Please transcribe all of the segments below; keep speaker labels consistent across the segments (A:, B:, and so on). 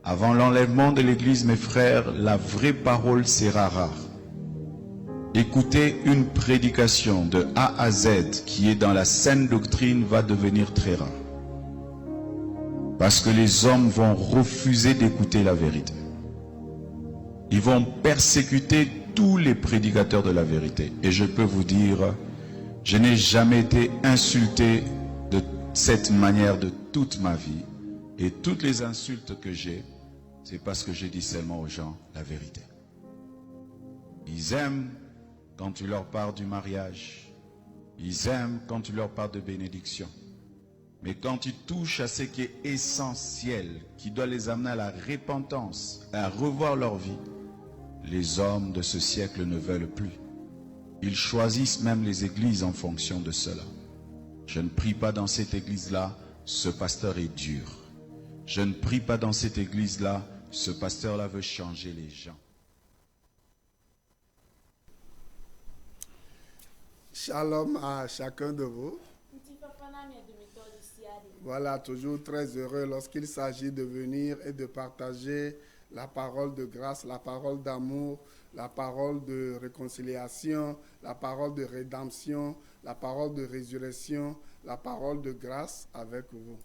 A: Avant l'enlèvement de l'Église, mes frères, la vraie parole sera rare. Écouter une prédication de A à Z qui est dans la saine doctrine va devenir très rare. Parce que les hommes vont refuser d'écouter la vérité. Ils vont persécuter tous les prédicateurs de la vérité. Et je peux vous dire, je n'ai jamais été insulté de cette manière de toute ma vie. Et toutes les insultes que j'ai, c'est parce que je dis seulement aux gens la vérité. Ils aiment quand tu leur parles du mariage. Ils aiment quand tu leur parles de bénédiction. Mais quand tu touches à ce qui est essentiel, qui doit les amener à la repentance, à revoir leur vie, les hommes de ce siècle ne veulent plus. Ils choisissent même les églises en fonction de cela. Je ne prie pas dans cette église-là, ce pasteur est dur. Je ne prie pas dans cette église-là, ce pasteur-là veut changer les gens.
B: Shalom à chacun de vous. Voilà, toujours très heureux lorsqu'il s'agit de venir et de partager la parole de grâce, la parole d'amour, la parole de réconciliation, la parole de rédemption, la parole de résurrection, la parole de grâce avec vous.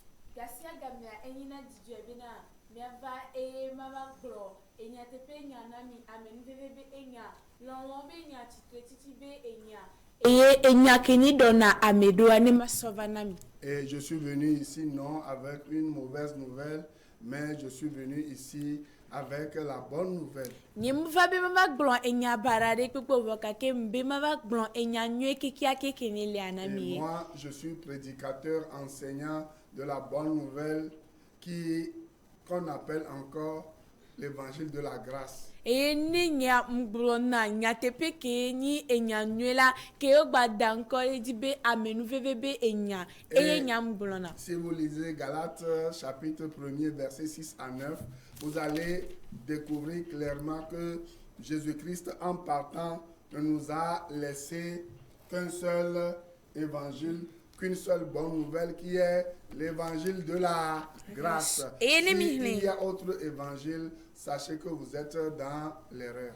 B: Et je suis venu ici non avec une mauvaise nouvelle, mais je suis venu ici avec la bonne nouvelle. Et moi, je suis prédicateur, enseignant de la bonne nouvelle qu'on appelle encore l'évangile de la grâce. Si vous lisez Galates chapitre 1er verset 6 à 9, vous allez découvrir clairement que Jésus-Christ en partant ne nous a laissé qu'un seul évangile, qu'une seule bonne nouvelle qui est l'évangile de la grâce. S'il y a autre évangile, sachez que vous êtes dans l'erreur.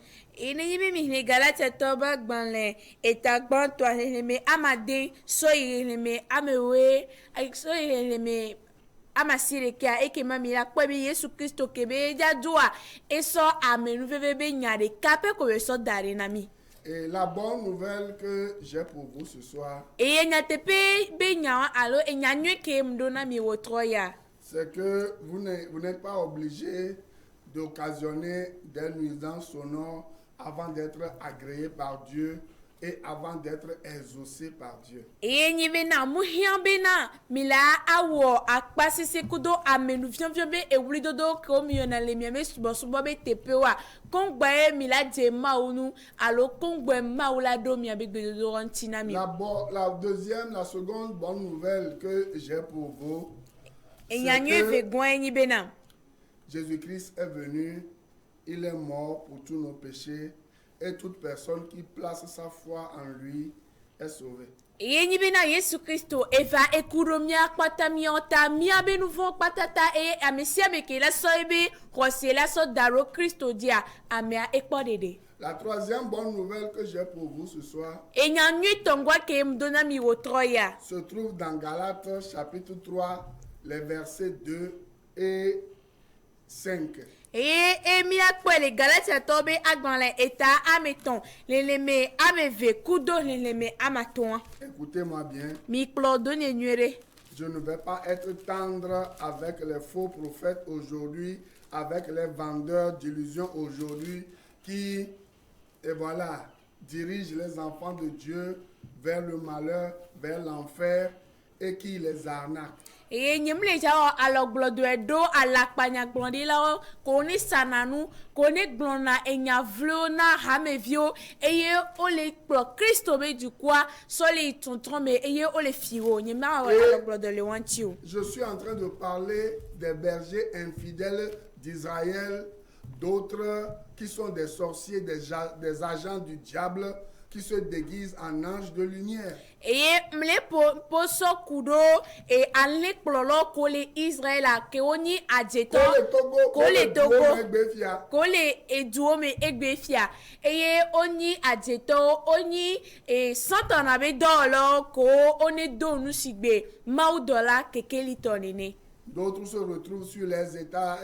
B: Et la bonne nouvelle que j'ai pour vous ce soir, c'est que vous n'êtes pas obligé d'occasionner des nuisances sonores avant d'être agréé par Dieu et avant d'être exaucé par Dieu. La seconde bonne nouvelle que j'ai pour vous, c'est que Jésus-Christ est venu, il est mort pour tous nos péchés et toute personne qui place sa foi en lui est sauvée. La troisième bonne nouvelle que j'ai pour vous ce soir se trouve dans Galates chapitre 3, les versets 2 et 5. Écoutez-moi bien. Je ne vais pas être tendre avec les faux prophètes aujourd'hui, avec les vendeurs d'illusions aujourd'hui qui, et voilà, dirigent les enfants de Dieu vers le malheur, vers l'enfer et qui les arnaquent. Je suis en train de parler des bergers infidèles d'Israël, d'autres qui sont des sorciers, des agents du diable, qui se déguise en ange de lumière.
C: Eye mle poso kudo e anle klolo kole Israël a ke oni adjeto kole Togo kole eduo me egbefia eye oni adjeto oni e santana be dolo ko oni donu sigbe maudola kekeli tonene.
B: D'autres se retrouvent sur les états,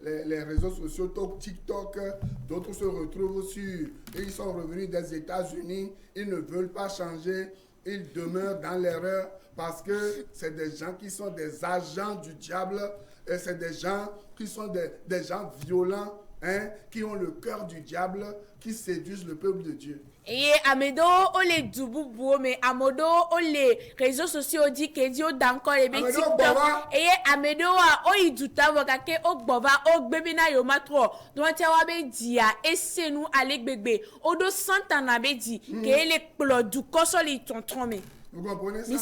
B: les réseaux sociaux, TikTok. D'autres se retrouvent sur... Ils sont revenus des États-Unis. Ils ne veulent pas changer. Ils demeurent dans l'erreur parce que c'est des gens qui sont des agents du diable. Et c'est des gens qui sont des gens violents, hein, qui ont le cœur du diable, qui séduisent le peuple de Dieu.
C: Et amedo ole dububu me amodo ole réseaux sociaux dit que Dieu d'encore les TikTok et amedo a o iduta wakake o gbova o gbebina yo matro don tia wa be dia esenu ale gbegbe odo santana be di que ele plodu kosoli tonton me.
B: Vous comprenez ça?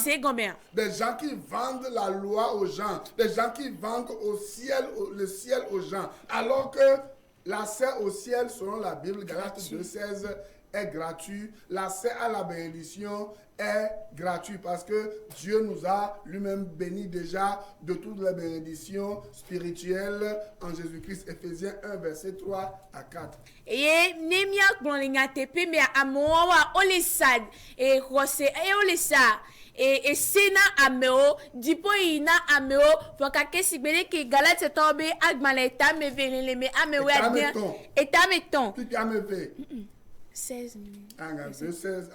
C: Des
B: gens qui vendent la loi aux gens, des gens qui vendent le ciel aux gens, alors que l'accès au ciel, selon la Bible, Galates 2,16, est gratuit. L'accès à la bénédiction est gratuit parce que Dieu nous a lui-même bénis déjà de toutes les bénédictions spirituelles en Jésus-Christ. Éphésiens 1, verset 3 à 4.
C: Et nemia gloninga tepe me amoa olesad et rose et olesa et sena ameo dipo ina ameo fakake sibele ke Galate tombe agmaleta me venele me ameo adien etameton
B: puis ameve
C: 16
B: 16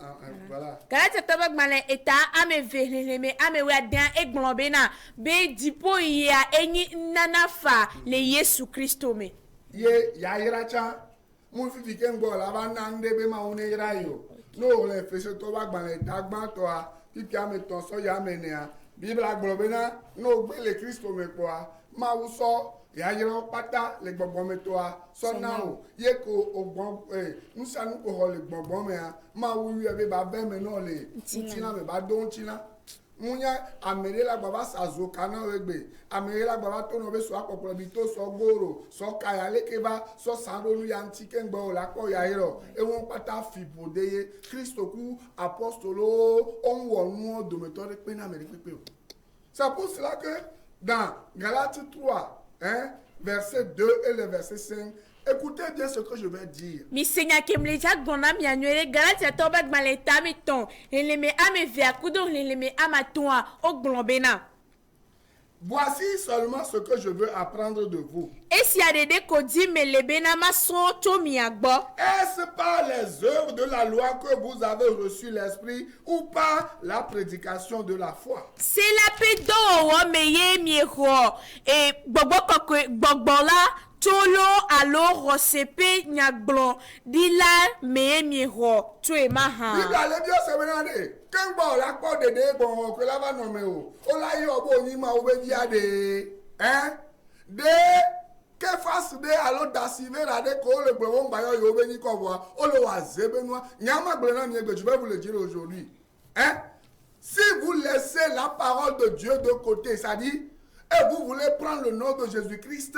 B: voilà.
C: Galate tombe agmale eta ameve me ameo adien eglombena be dipo ya eni nanafa le Yesu Kristo me
B: ye ya iracha mon fifi kengo la banande be ma one irayo no le fese to bagmale dagban to a pipi ameton so ya menea Bible agbobena no gbe le Kristo me po a ma wo so ya yero pata le gbogbo me to a so na o ye ko ogbon nusa nu ko ho le gbogbo me a ma wo wi be ba be me no le ntina me ba don ntina munya amere la baba sazo kana wegbe amere la baba to no be so akopro bi to so goro so kaya lekeba so sanro ya ntike ngbo la ko ya iro e won pata fibo deye Kristo ku apostolo on wonu dometore pe na amere pepe o. C'est pour cela que dans Galates 3 hein verset 2 et le verset 5, écoutez bien ce que je vais dire.
C: Mi senya kemleja gona mi annuele Galate toba maleta meton ele me ame via kudo ele me amatua o glombena.
B: Voici seulement ce que je veux apprendre de vous.
C: Est-ce
B: par les œuvres de la loi que vous avez reçu l'esprit ou par la prédication de la foi?
C: C'est la pédo meye miero et bobola tolo alo rosepe nyagblon dila meye miero tu e maha.
B: Bible bien se venande. Quand la porte de bon que la va nommer o la yo bo ni ma obediade hein de que face de alo dasive la de ko le bon ba yo obeni ko bo o lo wa zebenwa nyama gbena mi egbe je vais vous le dire aujourd'hui hein si vous laissez la parole de Dieu de côté ça dit et vous voulez prendre le nom de Jésus-Christ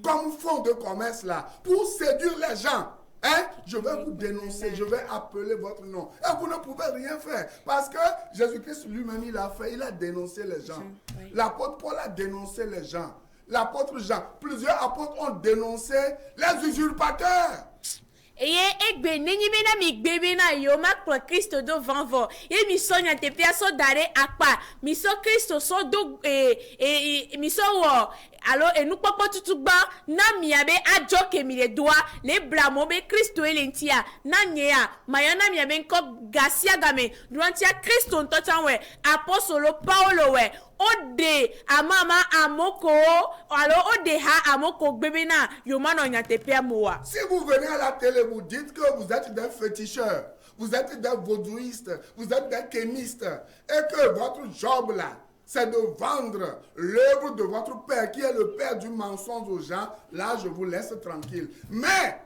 B: comme fond de commerce là pour séduire les gens. Hein? Je vais vous dénoncer, je vais appeler votre nom. Et vous ne pouvez rien faire. Parce que Jésus-Christ lui-même, il a fait, il a dénoncé les gens. Oui. L'apôtre Paul a dénoncé les gens. L'apôtre Jean, plusieurs apôtres ont dénoncé les usurpateurs.
C: Et egbe nenyi mena mi gbebe na yo ma pro Kristo do vanvo e mi so nya te pia so dare apa mi so Kristo so do mi so wo alo enu popo tutugba na mi abe ajoke mi le doa le blamo be Kristo elentia na nyea mayona mi abe nko gasia game duantia Kristo ntochanwe apostolo Paulo we ode amama amoko alo ode ha amoko gbebena yomano nyatepia moa.
B: Si vous venez à la télé vous dites que vous êtes des féticheurs, vous êtes des vaudouistes, vous êtes des kémistes et que votre job là c'est de vendre l'œuvre de votre père qui est le père du mensonge aux gens, là je vous laisse tranquille. Mais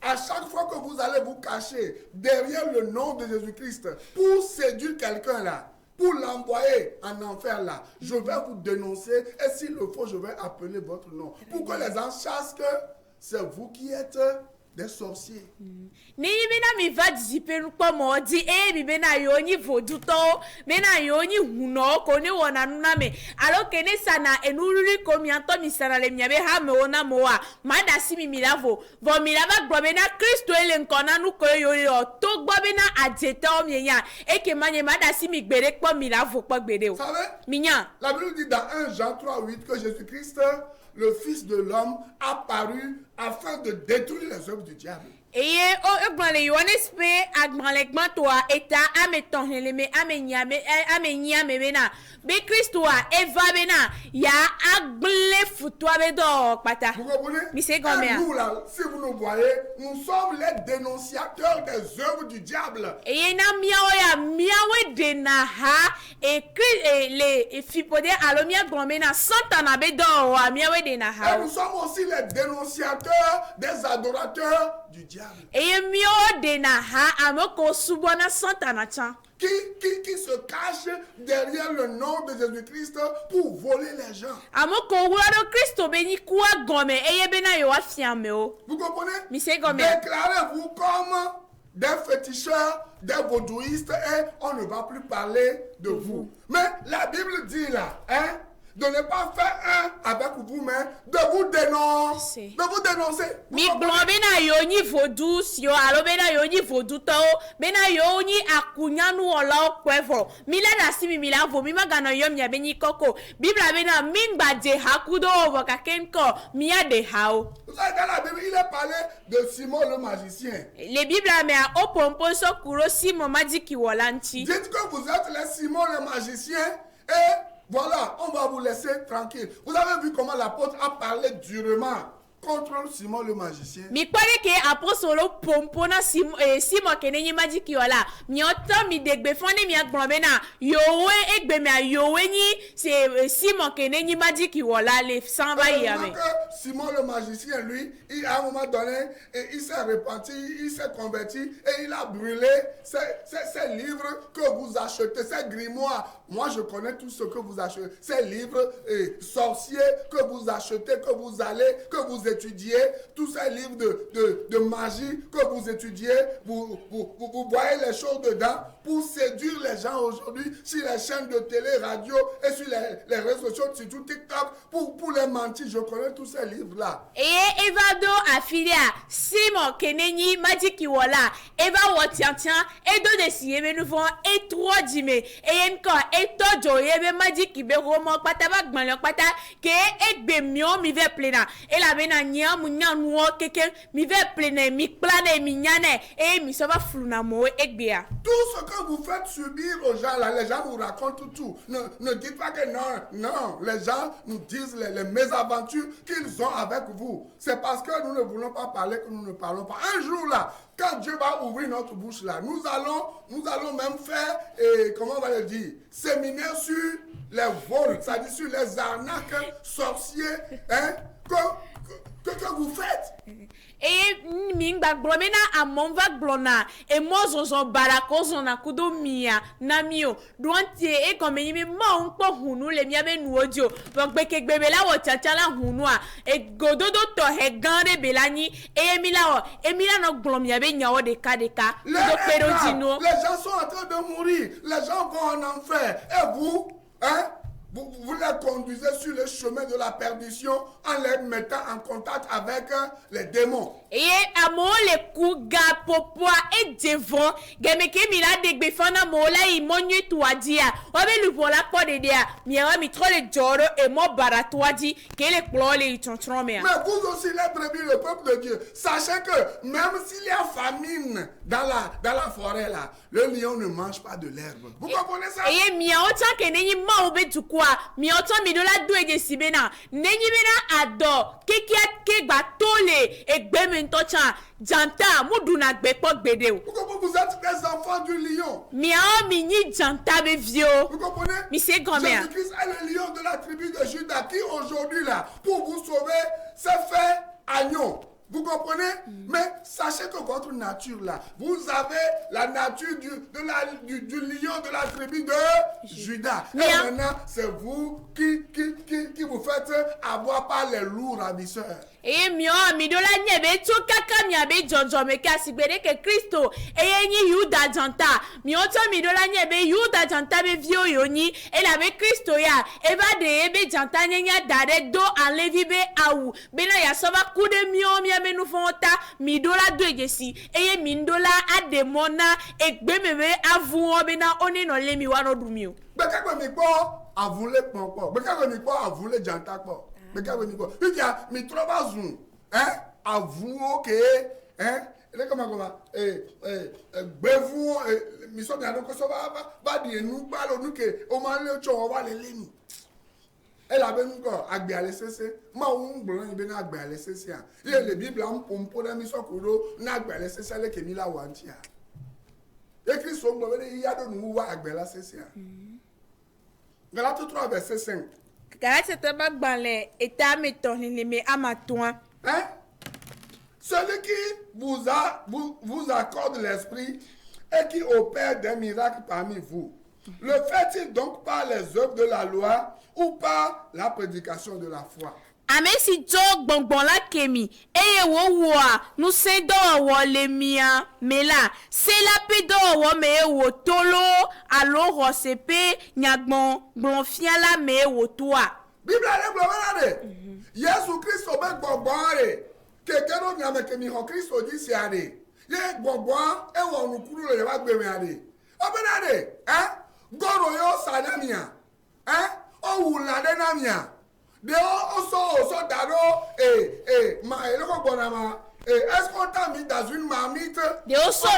B: à chaque fois que vous allez vous cacher derrière le nom de Jésus-Christ pour séduire quelqu'un là, pour l'envoyer en enfer là, je vais vous dénoncer et s'il le faut, je vais appeler votre nom. Pour que les gens sachent que c'est vous qui êtes des sorciers.
C: Nenyi bena mi va dizipe nukpo modi mi bena yoni voduto bena yoni huno kone wona nuna me alo kene sana enururi komianto mi sana le miabe ha me ona moa mada si mi milavo vo milava gbo bena Kristo ele nkona nu ko yori o to gbo bena adjete o mienya eke manye mada si mi gbere kpo milavo kpo gbere o minya.
B: La Bible dit dans 1 Jean 3:8 que Jésus-Christ, le Fils de l'homme, a paru afin de détruire les œuvres du diable.
C: Eye o egbale Yohanes pe agbale gbantoa eta ametonhele me amenyame bena be Kristo a eva bena ya agble futwa be do pata.
B: Vous comprenez?
C: Mi se gomea.
B: Nous là, si vous nous voyez, nous sommes les dénonciateurs des œuvres du diable.
C: Eye na miawe de na ha le fipode alomia gbomena santana be do wa miawe de na ha.
B: Et nous sommes aussi les dénonciateurs des adorateurs du diable.
C: Eye mio de na ha amoko subona santana chan.
B: Qui se cache derrière le nom de Jésus-Christ pour voler les gens.
C: Amoko wuro Kristo beni kwa gome eye bena yo afiame o.
B: Vous comprenez?
C: Mi se gome.
B: Déclarez-vous comme des féticheurs, des vaudouistes et on ne va plus parler de vous. Mais la Bible dit là, hein, de ne pas faire un avec vous-même, de vous dénoncer. De vous dénoncer.
C: Mi blobena yoni vodus yo alo bena yoni voduto bena yoni akunyanu ola kwevo mila da simi mila vo mi magana yom ya beni koko bibla bena mingba de hakudo voka kenko mia de hao.
B: Vous savez dans la Bible il est parlé de Simon le magicien.
C: Le Bible mais a opompo so kuro Simon magiki wolanchi.
B: Dites que vous êtes les Simon le magicien et voilà, on va vous laisser tranquille. Vous avez vu comment l'apôtre a parlé durement contre Simon le magicien.
C: Mi pare ke apostolo pompona Simon kenenyi magiki wala. Mi oto mi degbe fone mi agbomena yowe egbe me yowe ni c'est Simon kenenyi magiki wala le samba yame.
B: Simon le magicien lui, à un moment donné, il s'est repenti, il s'est converti et il a brûlé ces livres que vous achetez, ces grimoires. Moi, je connais tout ce que vous achetez. Ces livres sorciers que vous achetez, que vous allez, que vous étudiez. Tous ces livres de magie que vous étudiez. Vous voyez les choses dedans pour séduire les gens aujourd'hui sur les chaînes de télé, radio et sur les réseaux sociaux, surtout TikTok, pour les mentir. Je connais tous ces livres-là.
C: Et Evado afilia Simon kenenyi magiki wala Eva wotiantian et do de siye nous vont et trois dime et encore et tojo yebe magiki be romo pataba gmanlo pata ke egbe mio mi ve plena et la bena nya munya nuo keke mi ve plena mi plane mi nyane et mi so va fluna mo egbea.
B: Tout ce que vous faites subir aux gens là, les gens vous racontent tout. Ne dites pas que non, les gens nous disent les mésaventures qu'ils ont avec vous. C'est parce que nous ne voulons pas parler que nous ne parlons pas. Un jour là, quand Dieu va ouvrir notre bouche là, nous allons même faire, comment on va le dire, séminaire sur les vols, c'est-à-dire sur les arnaques sorciers, hein, que vous faites.
C: Et mingba glomena amonva glona et mozo barakozo na kudo mia namio duantie e comme yimi ma onpo hunu le mia be nuodio bogbe bela wo chachala hunua e gododo to he gande belani e emila no glomia be nyawo de kadeka do pero dino.
B: Les gens sont en train de mourir, les gens vont en enfer et vous, hein? Vous les conduisez sur le chemin de la perdition en les mettant en contact avec les démons.
C: Et à moi, les coups gars, popoa et devant, gameke mila de befana mola y monu toi dia. Obe le voilà pas de dia. Miara mi trop le joro et mo baratoi di que les clois les tonton mais.
B: Mais vous aussi les brebis, le peuple de Dieu. Sachez que même s'il y a famine dans la forêt là, le lion ne mange pas de l'herbe. Vous comprenez ça? Et
C: mia ota que nenyi ma obe tu quoi? Mia ota mi dola doué de sibena. Nenyi bena ado. Kekia ke batole et gbeme ntocha. Janta muduna gbepo gbede.
B: Vous êtes des enfants du lion.
C: Mia mini janta be vio.
B: Vous comprenez?
C: Mi c'est grand-mère.
B: Jésus-Christ est le lion de la tribu de Juda qui aujourd'hui là, pour vous sauver, s'est fait agneau. Vous comprenez? Mais sachez que votre nature là, vous avez la nature du lion de la tribu de Judas. Et maintenant, c'est vous qui vous faites avoir par les loups ravisseurs.
C: Et mio midola nyebe to kaka miabe jojo me kasi gbede ke Kristo eye ni Yuda janta mi oto midola nyebe Yuda janta be vio yoni e la be Kristo ya e ba de ebe janta nyanya dare do enlevi be awu bena ya soba kude mio miabe nu fonta midola do ejesi eye mindola ademona egbe mebe avu obena oni no lemi wano dumio
B: beka ko mi gbo avun le pon beka ko mi gbo avun le janta po. Mais quand vous dites, mais trop bazou, hein, avou, ok, hein, et comment, bevou, mais ça bien donc ça va dire nous parlons nous que au moins le on va les lignes. Elle a bien encore agbe aller cesser, ma on blanc il bien agbe aller cesser. Il le Bible en pompo dans mission kodo na agbe aller cesser le kemi la wantia. Et Christ on va il y a de nous wa agbe aller cesser. Galates 3 verset 5.
C: Hein?
B: Celui qui vous accorde l'esprit et qui opère des miracles parmi vous, le fait-il donc par les œuvres de la loi ou par la prédication de la foi?
C: Amesi jo gbongbon la kemi eye wo wa nu se do wo le mia mela se la pe do wo me wo tolo alo rosepe nyagbon gbonfia la me wo toa
B: Bible ale globale Yesu Kristo be gbongbon re kekero nyame kemi ho Kristo di si are ye gbongbon e wo nu kuru le ba gbe mi are obenade goro yo sanamia o wula de namia. They also daro est-ce qu'on t'a mis dans une marmite?
C: They also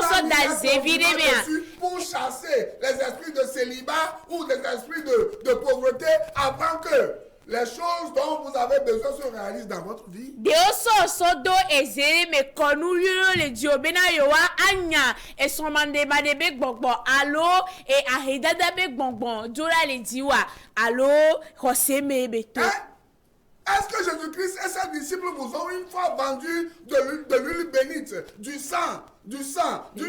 B: pour chasser les esprits de célibat ou des esprits de pauvreté avant que les choses dont vous avez besoin se réalisent dans votre vie.
C: They also do ezere me konu le diobena yowa anya e somande ba de be gbogbo alo e ahidada be gbogbo dora le diwa alo hoseme beto.
B: Est-ce que Jésus-Christ et ses disciples vous ont une fois vendu de l'huile bénite, du sang, du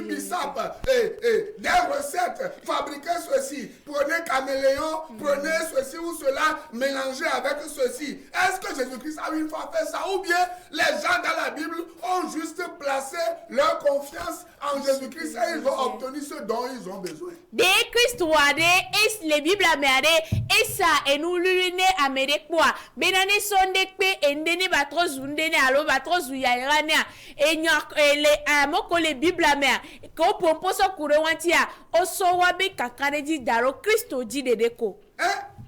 B: bissap, des recettes, fabriquez ceci, prenez caméléon, prenez ceci ou cela, mélangez avec ceci. Est-ce que Jésus-Christ a une fois fait ça? Ou bien les gens dans la Bible ont juste placé leur confiance en Jésus-Christ et ils ont obtenu ce dont ils ont besoin?
C: De Christ wade es le Bible amere esa enu lulune amere kwa benane sonde pe endene batrozu ndene alo batrozu ya irania enyak le amoko le Bible amere ko pompo so kure wantia oso wabe kakane di daro Christo di dedeko.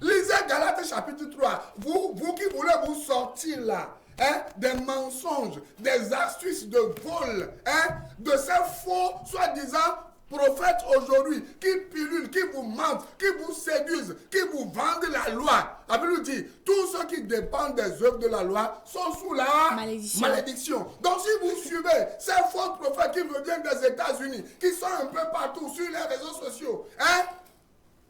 B: Lisez Galates chapitre 3. Vous qui voulez vous sortir là, des mensonges, des astuces de vol, de ces faux soi-disant prophètes aujourd'hui qui pilulent, qui vous mentent, qui vous séduisent, qui vous vendent la loi. La Bible dit, tous ceux qui dépendent des œuvres de la loi sont sous la malédiction. Donc si vous suivez ces faux prophètes qui viennent des États-Unis, qui sont un peu partout sur les réseaux sociaux,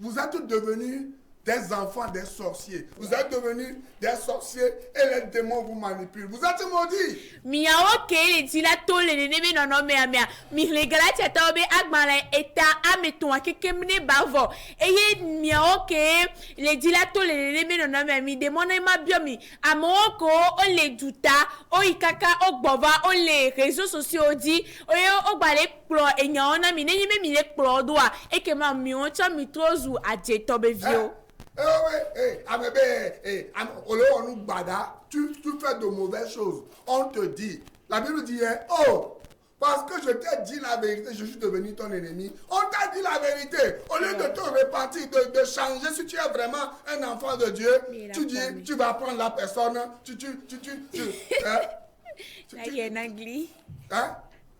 B: vous êtes devenus des enfants des sorciers. Vous êtes devenus des sorciers et les démons vous manipulent. Vous êtes maudits.
C: Miawo ke ti la to le ne me no me amia. Mi le Galatia ta obe agbara eta ameton akeke mne bavo. Eye miawo ke le di la to le ne me no me mi démon ma bio mi. Amoko o le duta, o ikaka o gbova, o le réseaux sociaux di, o gbale pro enyan na mi ne me mi le pro doa e ke ma mi o cha mi trozu aje to be vio.
B: Tu fais de mauvaises choses. On te dit. La Bible dit, parce que je t'ai dit la vérité, je suis devenu ton ennemi. On t'a dit la vérité. Au lieu de te repentir, de changer, si tu es vraiment un enfant de Dieu, tu dis, tu vas prendre la personne,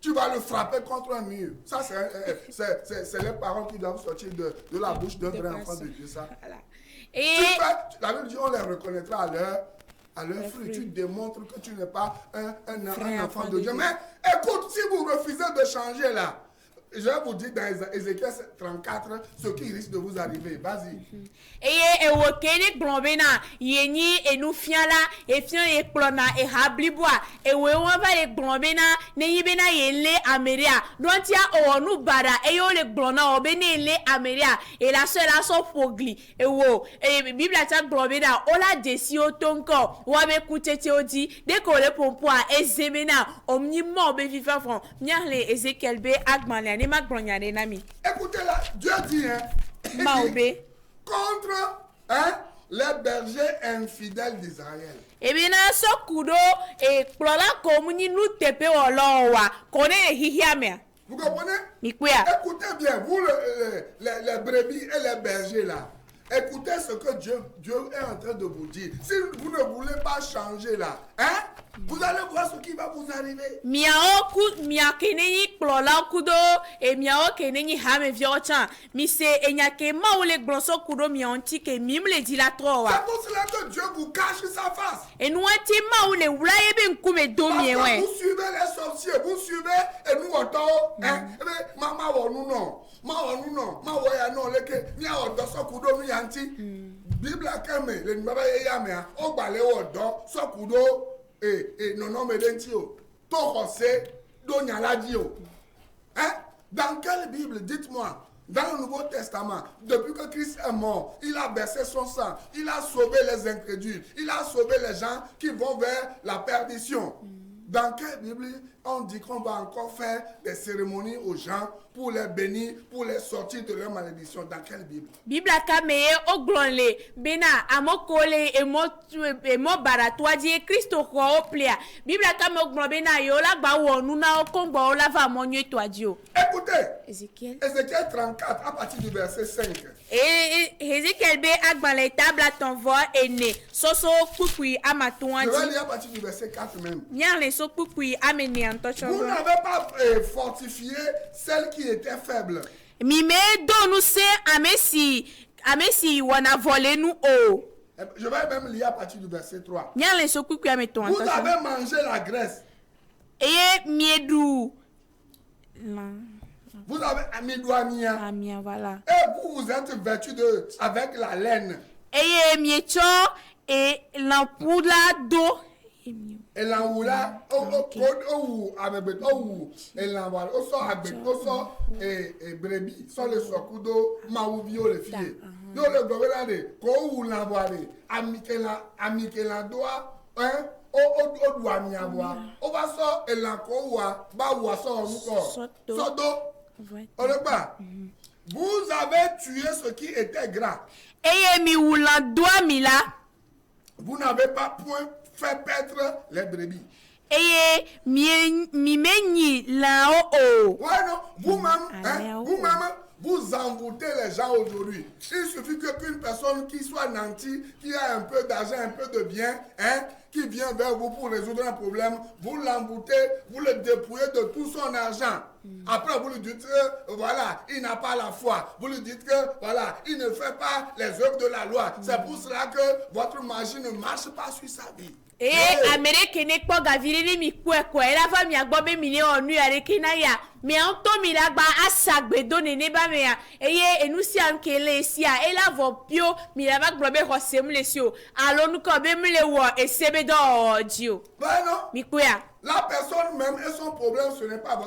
B: tu vas le frapper contre un mur. Ça, c'est les paroles qui doivent sortir de la bouche d'un vrai enfant de Dieu. Ça. Et la Bible dit, on les reconnaîtra à leur fruit. Tu démontres que tu n'es pas un enfant de Dieu. Mais écoute, si vous refusez de changer là, je vais vous dire dans Ézéchiel 34 ce qui risque de vous arriver. Vas-y.
C: eye ewo kene gblɔbe na yenyi enufiala efiɔ ye kplɔna ehabliboa ewo wɔn va le gblɔbe na nenyi be na yele ameria dɔntia owɔ nu bada eye wo le gblɔna o be ne le ameria elasɔ ƒogli ewo biblia ta gblɔbe na o la desi o to ŋkɔ wa be kutsetse o di de ko le pompoa ezeme na o nyi mɔ o be viva fɔ miahle Ezekiel be agbalẽa ne ma gblɔ nya ɖe na mi.
B: Écoutez là, Dieu dit, hein, il
C: Ma
B: dit,
C: obe.
B: contre les bergers infidèles d'Israël.
C: Ebi na so kudo kplɔla ko ni nu tepe wɔlɔ wa ko ne hihia mea.
B: Vous comprenez?
C: Mikuya.
B: Écoutez bien, vous les brebis et les bergers là. Écoutez ce que Dieu est en train de vous dire. Si vous ne voulez pas changer là, hein, vous allez voir ce qui va vous arriver.
C: Miao keneni kplɔla kudo miao keneni hame viɔtsa mi se enyake mawo le gblɔsɔ kudo miao ŋuti ke mim le di la trɔ wa.
B: C'est pour cela que Dieu vous cache sa face.
C: Enuati mawo le wula ye be ŋkume do mie
B: Parce que
C: wɛ.
B: vous suivez les sorciers, vous suivez et nous autant, hein, ma wo nous non. Ma wo ya no leke ni a odo so kudo nu yanti. Bible kame le nbaba ye ya me o gbale odo so kudo nono me denti o. To kose do nyalaji o. Hein? Dans quelle Bible, dites-moi? Dans le Nouveau Testament, depuis que Christ est mort, il a versé son sang, il a sauvé les incrédules, il a sauvé les gens qui vont vers la perdition. Dans quelle Bible on dit qu'on va encore faire des cérémonies aux gens pour les bénir, pour les sortir de leur malédiction? Dans quelle Bible?
C: Bible kameye oglonle bena amokole emo baratwaji Kristo ko oplia. Bible kame oglon bena yo la gba wonu na okongbo o la va monye twaji o.
B: Écoutez,
C: Ézéchiel
B: 34 à partir du verset 5.
C: Ézéchiel be agbanle tabla ton vo ene soso kukui
B: Je vais
C: amatuanji.
B: lire à partir du verset 4 même.
C: Nyale so kukui ameni antocho.
B: Vous n'avez pas fortifié celle qui était faible.
C: Mi me donu se amesi wana vole nu o.
B: Je vais même lire à partir du verset 3.
C: Nyale so kukui ameto
B: Vous
C: antocho.
B: avez mangé la graisse.
C: Eye miedu la
B: Vous avez amidouania.
C: amia voilà.
B: Et vous vous êtes vêtus avec la laine.
C: Eye miecho e lampula do.
B: Et l'enroula, et l'enroula, et brebis, sont les sokudo, maoubio les filles. Yo le gouvernement, ko l'envoie, amikela doa, hein, o doa mi avoir. O va so, et l'encoua, ba ou so, sodo, on le bat. Vous avez tué ce qui était gras.
C: Eye mi wula doa mi la.
B: Vous n'avez pas point fait paître les brebis.
C: Eye mi menyi la o.
B: Ouais, non, vous-même, vous envoûtez les gens aujourd'hui. Il suffit qu'une personne qui soit nantie, qui a un peu d'argent, un peu de bien, hein, qui vient vers vous pour résoudre un problème, vous l'envoûtez, vous le dépouillez de tout son argent. Après, vous lui dites que, voilà, il n'a pas la foi. Vous lui dites que, voilà, il ne fait pas les œuvres de la loi. C'est pour cela que votre magie ne marche pas sur sa vie.
C: Amérique ne kpɔ gaviri ni mi kpɔe kɔe la va miagbɔ be mi ne ɔnu ya ɖe kena ya miaŋutɔ mi la gba asagbedo nene ba me ya eye enu sia nke le sia ela vɔ pio mi la va gblɔ be xɔ sem le si o alo nukɔ be mi le wɔ ese be dɔ dzi o.
B: Ben non.
C: Mi kpɔe ya.
B: La personne même et son problème, ce n'est pas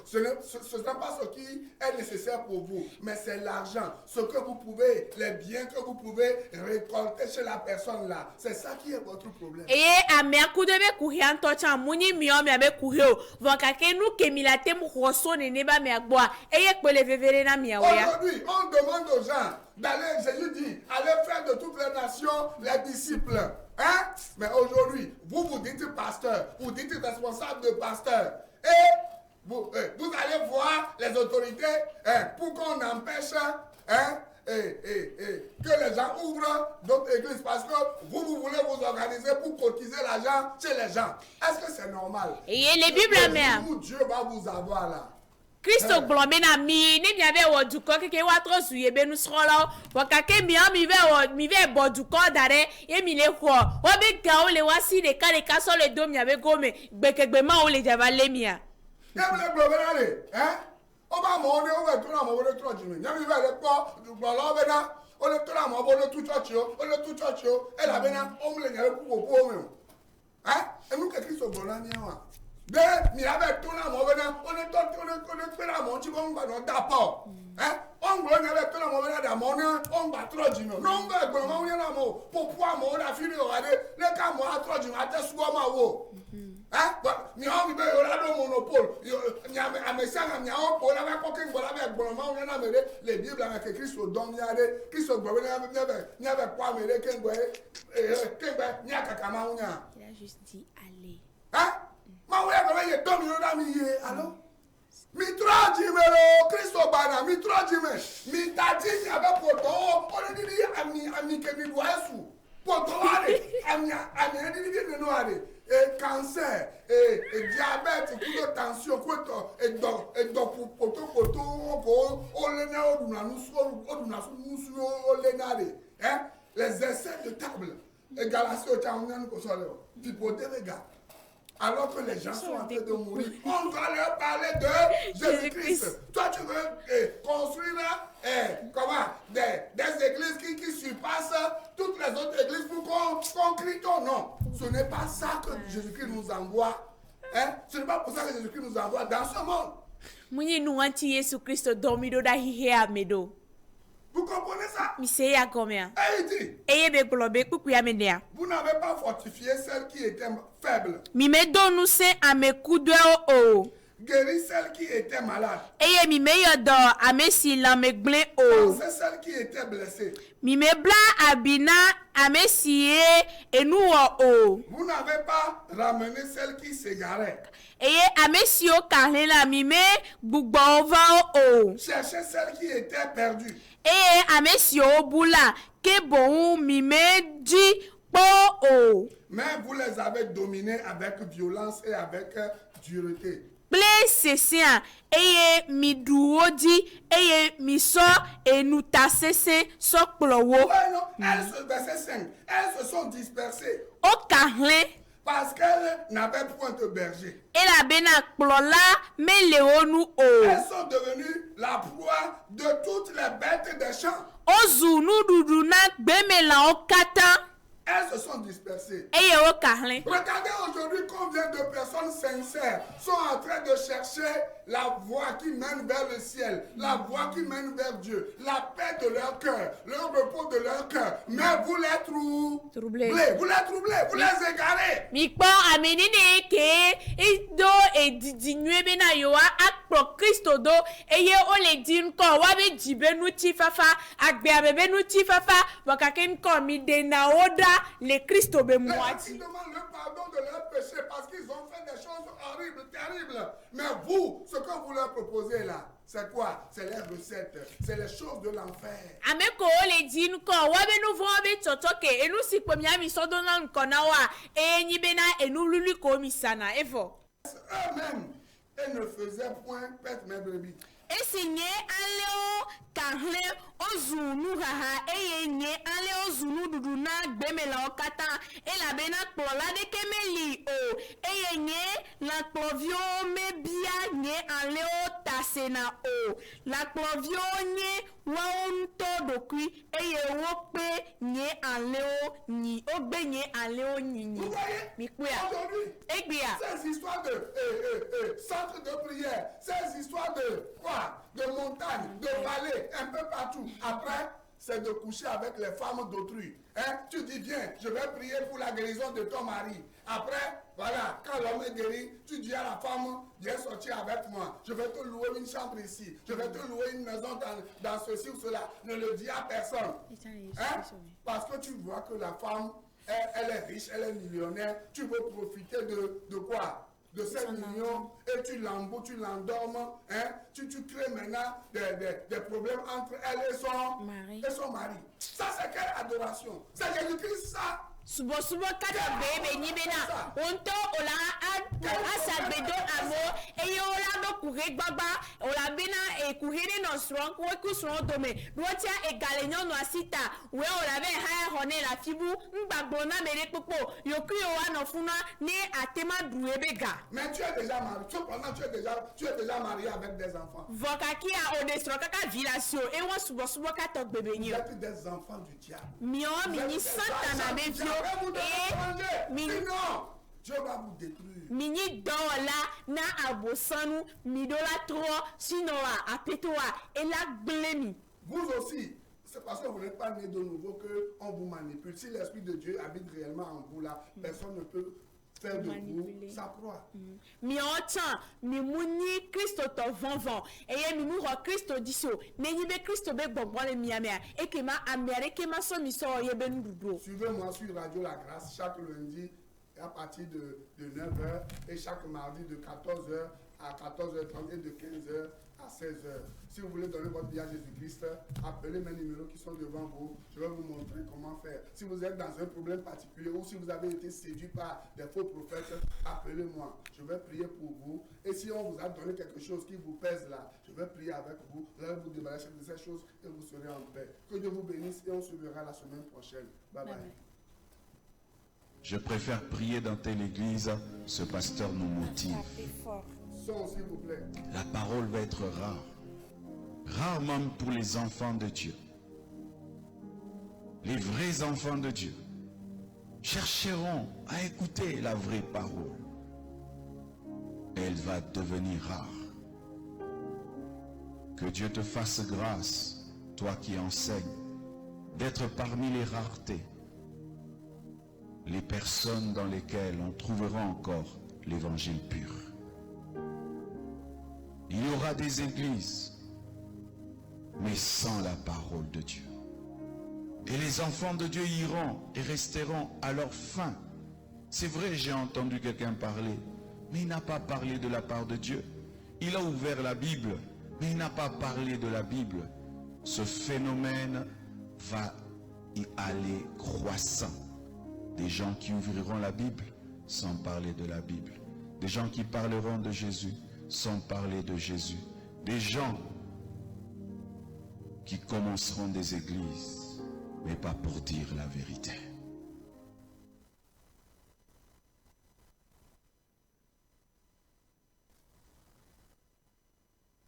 B: ce n'est pas ce qui est nécessaire pour vous, mais c'est l'argent, ce que vous pouvez, les biens que vous pouvez récolter chez la personne là. C'est ça qui est votre problème.
C: Eye amea kudo be kuhia ŋutɔ tsa munyi miɔ mia be kuhia o vɔ kake nu ke mi la te mu xɔ so nene ba mia gbɔa eye kpe le veve ɖe na miawo ya.
B: Aujourd'hui, on demande aux gens d'aller, Jésus dit, allez faire de toutes les nations les disciples. Hein? Mais aujourd'hui, vous dites pasteur, vous dites responsable de pasteur. Et vous allez voir les autorités pour qu'on empêche que les gens ouvrent d'autres églises parce que vous voulez vous organiser pour cotiser l'argent chez les gens. Est-ce que c'est normal?
C: Et les Bibles mea.
B: Dieu va vous avoir là.
C: Kristo gblɔ be na mi ne mia be wɔ dukɔ keke woatrɔ zu ye be nusrɔ̃lawo wɔ kake mi ve bɔ dukɔ da ɖe ye mi le xɔ wobe gawo le woasi ɖeka sɔ le do mia be gome gbekegbe ma wo le dzava le mia.
B: Hein? Oba mo ne o we to na mo we to jimi. Nyami be le po gbo lo be na. O le to na mo bo le tu church o. O le tu church o. E la be na o mu le nya ku po o me. Enu ke Kristo gbo na ni wa. Be mi abe to na mo be na o le to o le pe na mo chi ko ngba no da po. On gbo nya be to na mo be na da mo ne on gba tro jimi. No ngba gbo mo nya na mo popo mo da fi o ade le ka mo atro jimi ate su o ma wo. Ni on be o la do monopole. Nya me sanga nya o po la ba ko ke gbo la be gbo mo nya na me le Bible na ke Kristo don nya de Kristo gbo nya be kwa me de ke gbo nya kaka ma nya.
C: Il a juste dit allez.
B: Ma we ko ye don yo da mi ye allo. Mi troji me lo Kristo bana mi troji me. Mi tati nya be poto o le di ami ke mi do asu. Poto ale ami di no ale. Cancer, diabète, coup de tension, coup de poto, les essais de table, alors que les gens sont en train de mourir, on doit leur parler de Jésus-Christ. Toi, tu veux construire des églises qui surpassent toutes les autres églises pour qu'on crie ton nom. Ce n'est pas ça que Jésus-Christ nous envoie. Ce n'est pas pour ça que Jésus-Christ nous envoie dans ce monde. Vous comprenez ça? Et il dit, vous n'avez pas fortifié celle qui était faible. Guéri celle qui était malade. Pensez celle qui était blessée. Vous n'avez pas ramené celle qui s'égarait. Cherchez celle qui était perdue. Mais vous les avez dominés avec violence et avec dureté. Verset 5. Elles se sont dispersées parce qu'elles n'avaient point de berger. Elles sont devenues la proie de toutes les bêtes des champs. Elles se sont dispersées. Regardez aujourd'hui combien de personnes sincères sont en train de chercher la voie qui mène vers le ciel, la voie qui mène vers Dieu, la paix de leur cœur, le repos de leur cœur. Mais vous les troublez, vous les égarez.
C: Christ au
B: Ils demandent le pardon de leurs péchés parce qu'ils ont fait des choses horribles, terribles. Mais vous, ce que vous leur proposez là, c'est quoi? C'est les recettes, c'est les choses de l'enfer. Eux-mêmes, ils ne faisaient point perdre mes brebis.
C: ozunu haha eyenye ale ozunu duduna gbemela okata elabena kpola de kemeli o eyenye la klovio mebia nye ale o tasena o la klovio nye waonto dokui eye wope nye ale o ni ogbe nye ale o nyinyi mikuya egbia
B: ces histoires de centre de prière, ces histoires de quoi, de montagne, de vallée, un peu partout. Après, c'est de coucher avec les femmes d'autrui. Hein? Tu dis, viens, je vais prier pour la guérison de ton mari. Après, voilà, quand l'homme est guéri, tu dis à la femme, viens sortir avec moi. Je vais te louer une chambre ici. Je vais te louer une maison dans ceci ou cela. Ne le dis à personne. Hein? Parce que tu vois que la femme, elle est riche, elle est millionnaire. Tu veux profiter de quoi? De 7 millions et tu l'embauches, tu l'endormes, hein? Tu crées maintenant des problèmes entre elle et son mari. Ça, c'est quelle adoration? C'est Jésus-Christ, ça?
C: subo kata bebe ni bena onto ola asagbedo amo eye ola do kure gbagba ola bena e kuhere no strong we ku strong dome rotia e galenyo no asita we ola be ha hone la fibu ngbagbo na mere popo yoku yo wa no funa ne atema druebega.
B: Mais tu es déjà marié, tu es déjà marié avec des enfants.
C: Vokaki a odestro kaka vilasio e won subo kata bebe ni.
B: Vous êtes des enfants du diable.
C: Mio mini santa na bevio e
B: non, Dieu va vous détruire.
C: Mini dola na abosanu midola tro sinoa apetoa et la blemi.
B: Vous aussi, c'est parce que vous n'êtes pas né de nouveau que on vous manipule. Si l'Esprit de Dieu habite réellement en vous là, personne ne peut faire de vous sa proie.
C: Mi otan mi muni Christo to vonvon et mi mu ro Christo diso neni be Christo be gbogbo le miamia e ke ma amere ke ma so mi so ye be ndudo.
B: Suivez-moi sur Radio La Grâce chaque lundi à partir de 9h et chaque mardi de 14h à 14h30 et de 15h à 16h. Si vous voulez donner votre vie à Jésus-Christ, appelez mes numéros qui sont devant vous. Je vais vous montrer comment faire. Si vous êtes dans un problème particulier ou si vous avez été séduit par des faux prophètes, appelez-moi. Je vais prier pour vous. Et si on vous a donné quelque chose qui vous pèse là, je vais prier avec vous. Vous allez vous débarrasser de ces choses et vous serez en paix. Que Dieu vous bénisse et on se verra la semaine prochaine. Bye bye.
A: Je préfère prier dans telle église, ce pasteur nous motive.
B: Son, s'il vous plaît.
A: La parole va être rare. Rare même pour les enfants de Dieu. Les vrais enfants de Dieu chercheront à écouter la vraie parole. Elle va devenir rare. Que Dieu te fasse grâce, toi qui enseignes, d'être parmi les raretés, les personnes dans lesquelles on trouvera encore l'évangile pur. Il y aura des églises, mais sans la parole de Dieu. Et les enfants de Dieu iront et resteront à leur fin. C'est vrai, j'ai entendu quelqu'un parler, mais il n'a pas parlé de la part de Dieu. Il a ouvert la Bible, mais il n'a pas parlé de la Bible. Ce phénomène va y aller croissant. Des gens qui ouvriront la Bible sans parler de la Bible. Des gens qui parleront de Jésus sans parler de Jésus. Des gens qui commenceront des églises, mais pas pour dire la vérité.